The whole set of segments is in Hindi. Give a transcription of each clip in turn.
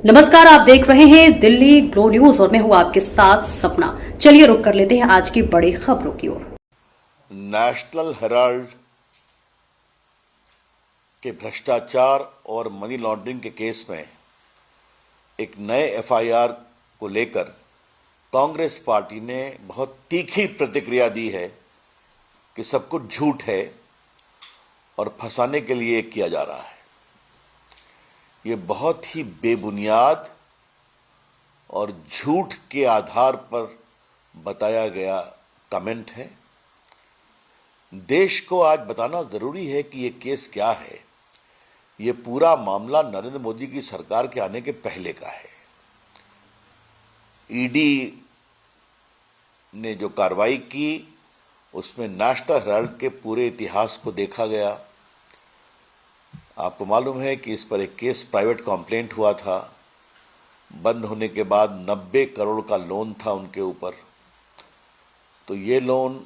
नमस्कार, आप देख रहे हैं दिल्ली ग्लो न्यूज और मैं हूं आपके साथ सपना। चलिए रुक कर लेते हैं आज की बड़ी खबरों की ओर। नेशनल हेराल्ड के भ्रष्टाचार और मनी लॉन्ड्रिंग के केस में एक नए एफआईआर को लेकर कांग्रेस पार्टी ने बहुत तीखी प्रतिक्रिया दी है कि सब कुछ झूठ है और फंसाने के लिए किया जा रहा है। यह बहुत ही बेबुनियाद और झूठ के आधार पर बताया गया कमेंट है। देश को आज बताना जरूरी है कि यह केस क्या है। यह पूरा मामला नरेंद्र मोदी की सरकार के आने के पहले का है। ईडी ने जो कार्रवाई की उसमें नेशनल हेराल्ड के पूरे इतिहास को देखा गया। आपको मालूम है कि इस पर एक केस प्राइवेट कंप्लेंट हुआ था। बंद होने के बाद 90 करोड़ का लोन था उनके ऊपर। तो ये लोन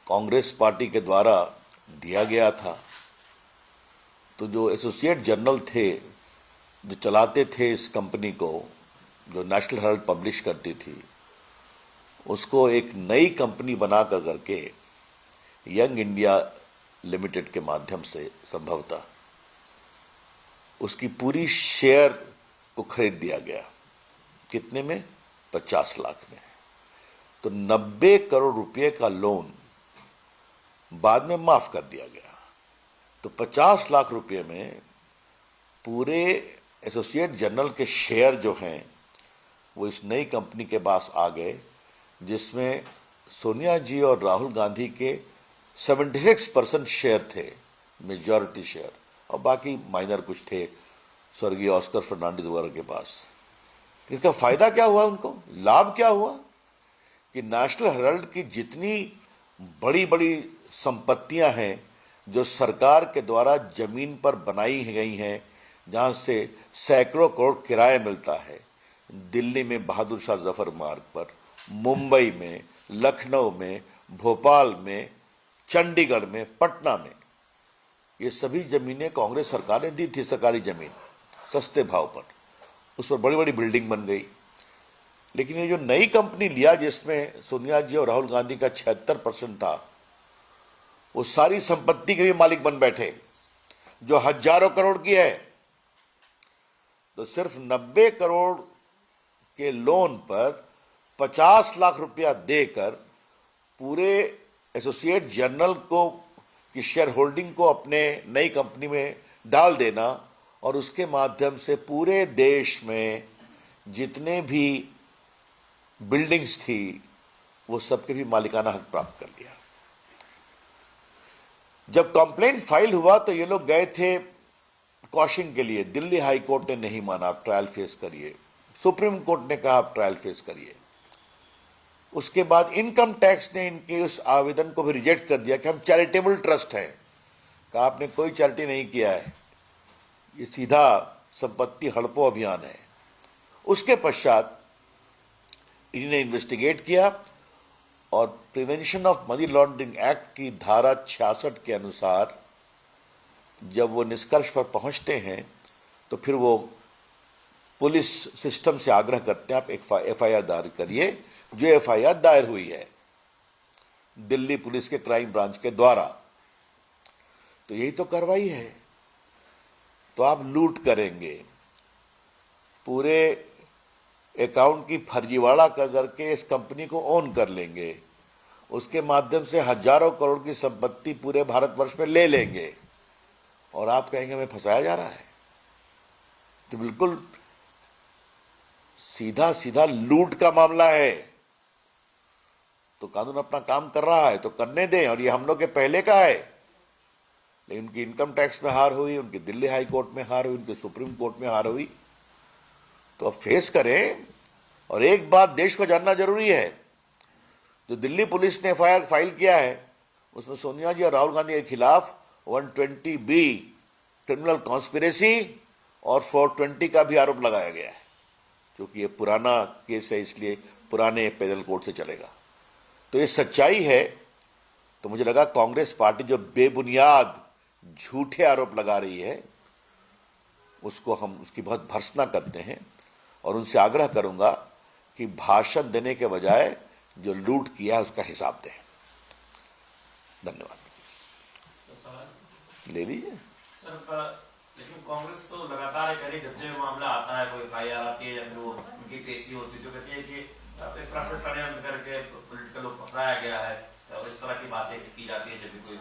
कांग्रेस पार्टी के द्वारा दिया गया था। तो जो एसोसिएट जर्नल थे, जो चलाते थे इस कंपनी को, जो नेशनल हेराल्ड पब्लिश करती थी, उसको एक नई कंपनी बना करके यंग इंडिया लिमिटेड के माध्यम से संभवतः उसकी पूरी शेयर को खरीद दिया गया। कितने में? 50 लाख में। तो 90 करोड़ रुपए का लोन बाद में माफ कर दिया गया। तो 50 लाख रुपए में पूरे एसोसिएट जर्नल के शेयर जो हैं वो इस नई कंपनी के पास आ गए, जिसमें सोनिया जी और राहुल गांधी के 76% शेयर थे, मेजॉरिटी शेयर, और बाकी माइनर कुछ थे स्वर्गीय ऑस्कर फर्नांडिस वगैरह के पास। इसका फायदा क्या हुआ उनको? लाभ क्या हुआ कि नेशनल हेराल्ड की जितनी बड़ी बड़ी संपत्तियां हैं जो सरकार के द्वारा जमीन पर बनाई गई हैं, जहां से सैकड़ों करोड़ किराया मिलता है, दिल्ली में बहादुर शाह जफर मार्ग पर, मुंबई में, लखनऊ में, भोपाल में, चंडीगढ़ में, पटना में, ये सभी जमीनें कांग्रेस सरकार ने दी थी, सरकारी जमीन सस्ते भाव पर। उस पर बड़ी बड़ी बिल्डिंग बन गई। लेकिन ये जो नई कंपनी लिया जिसमें सोनिया जी और राहुल गांधी का 76% था, वो सारी संपत्ति के भी मालिक बन बैठे, जो हजारों करोड़ की है। तो सिर्फ 90 करोड़ के लोन पर 50 लाख रुपया देकर पूरे एसोसिएट जर्नल को की शेयर होल्डिंग को अपने नई कंपनी में डाल देना और उसके माध्यम से पूरे देश में जितने भी बिल्डिंग्स थी वो सबके भी मालिकाना हक प्राप्त कर लिया। जब कंप्लेंट फाइल हुआ तो ये लोग गए थे क्वॉशिंग के लिए। दिल्ली हाई कोर्ट ने नहीं माना, आप ट्रायल फेस करिए। सुप्रीम कोर्ट ने कहा आप ट्रायल फेस करिए। उसके बाद इनकम टैक्स ने इनके उस आवेदन को भी रिजेक्ट कर दिया कि हम चैरिटेबल ट्रस्ट हैं। कहा आपने कोई चैरिटी नहीं किया है, ये सीधा संपत्ति हड़पो अभियान है। उसके पश्चात इन्होंने इन्वेस्टिगेट किया और prevention of money laundering act की धारा 66 के अनुसार जब वो निष्कर्ष पर पहुंचते हैं तो फिर वो पुलिस सिस्टम से आग्रह करते हैं आप एक एफआईआर दायर करिए। जो एफआईआर दायर हुई है दिल्ली पुलिस के क्राइम ब्रांच के द्वारा। तो यही तो कार्रवाई है। तो आप लूट करेंगे, पूरे अकाउंट की फर्जीवाड़ा करके इस कंपनी को ओन कर लेंगे, उसके माध्यम से हजारों करोड़ की संपत्ति पूरे भारतवर्ष में ले लेंगे और आप कहेंगे हमें फंसाया जा रहा है। तो बिल्कुल सीधा सीधा लूट का मामला है। तो कानून अपना काम कर रहा है तो करने दें, और ये हम लोग के पहले का है। लेकिन उनकी इनकम टैक्स में हार हुई, उनकी दिल्ली हाई कोर्ट में हार हुई, उनके सुप्रीम कोर्ट में हार हुई। तो अब फेस करें। और एक बात देश को जानना जरूरी है, जो दिल्ली पुलिस ने एफआईआर फाइल किया है उसमें सोनिया जी और राहुल गांधी के खिलाफ 120B क्रिमिनल कॉन्स्पिरेसी और 420 का भी आरोप लगाया गया है। क्योंकि ये पुराना केस है, इसलिए पुराने पैनल कोर्ट से चलेगा। तो ये सच्चाई है। तो मुझे लगा कांग्रेस पार्टी जो बेबुनियाद झूठे आरोप लगा रही है उसको हम उसकी बहुत भर्त्सना करते हैं। और उनसे आग्रह करूंगा कि भाषण देने के बजाय जो लूट किया है उसका हिसाब दें। धन्यवाद। ले लीजिए सर। लेकिन कांग्रेस तो लगातार कह रही जब से मामला आता है, कोई एफआईआर आती है या फिर वो उनकी केसी होती है, जो कहती है कि एक तरह से षड्यंत्र करके पॉलिटिकल को फंसाया गया है, तो इस तरह की बातें की जाती है जब भी कोई